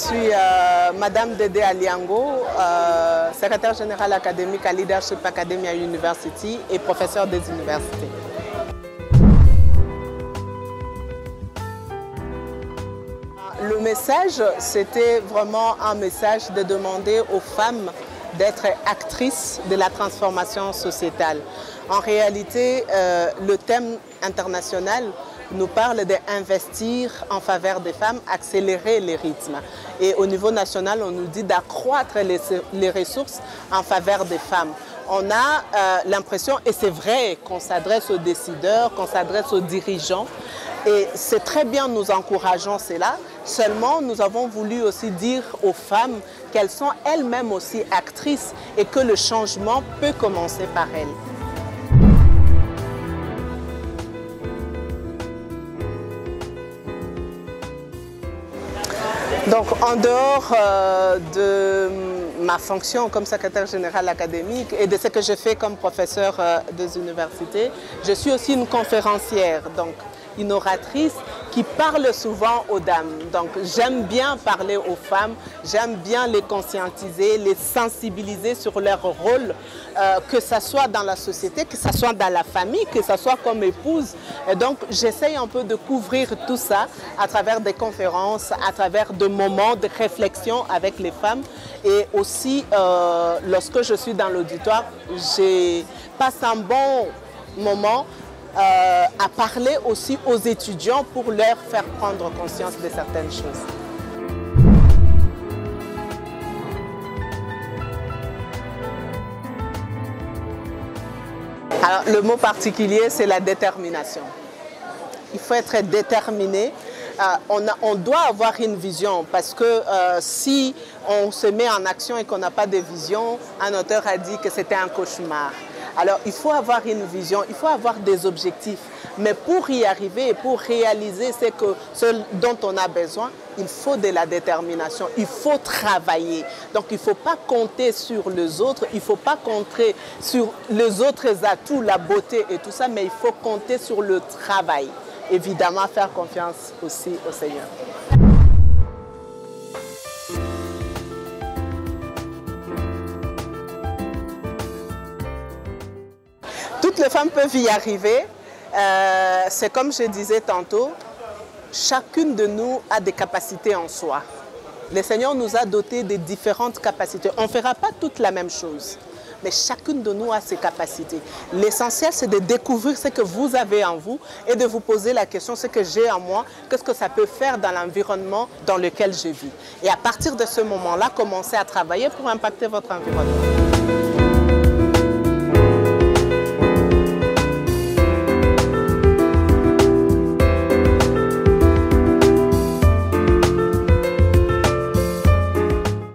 suis Madame Dédé Aliango, secrétaire générale académique à Leadership Academia University et professeure des universités. Le message, c'était vraiment un message de demander aux femmes d'être actrices de la transformation sociétale. En réalité, le thème international nous parle d'investir en faveur des femmes, accélérer les rythmes. Et au niveau national, on nous dit d'accroître les ressources en faveur des femmes. On a l'impression, et c'est vrai, qu'on s'adresse aux décideurs, qu'on s'adresse aux dirigeants, et c'est très bien, nous encourageons cela. Seulement, nous avons voulu aussi dire aux femmes qu'elles sont elles-mêmes aussi actrices et que le changement peut commencer par elles. Donc, en dehors de ma fonction comme secrétaire générale académique et de ce que je fais comme professeur des universités, je suis aussi une conférencière, donc une oratrice qui parle souvent aux dames. Donc, j'aime bien parler aux femmes, j'aime bien les conscientiser, les sensibiliser sur leur rôle, que ce soit dans la société, que ce soit dans la famille, que ce soit comme épouse. Et donc, j'essaye un peu de couvrir tout ça à travers des conférences, à travers des moments de réflexion avec les femmes. Et aussi, lorsque je suis dans l'auditoire, je passe un bon moment à parler aussi aux étudiants pour leur faire prendre conscience de certaines choses. Alors, le mot particulier, c'est la détermination. Il faut être déterminé. On doit avoir une vision parce que si on se met en action et qu'on n'a pas de vision, un auteur a dit que c'était un cauchemar. Alors, il faut avoir une vision, il faut avoir des objectifs. Mais pour y arriver et pour réaliser ce dont on a besoin, il faut de la détermination, il faut travailler. Donc, il ne faut pas compter sur les autres, il ne faut pas compter sur les autres atouts, la beauté et tout ça, mais il faut compter sur le travail. Évidemment, faire confiance aussi au Seigneur. Toutes les femmes peuvent y arriver. C'est comme je disais tantôt, chacune de nous a des capacités en soi. Le Seigneur nous a dotés de différentes capacités. On ne fera pas toutes la même chose, mais chacune de nous a ses capacités. L'essentiel, c'est de découvrir ce que vous avez en vous et de vous poser la question, ce que j'ai en moi, qu'est-ce que ça peut faire dans l'environnement dans lequel je vis. Et à partir de ce moment-là, commencez à travailler pour impacter votre environnement.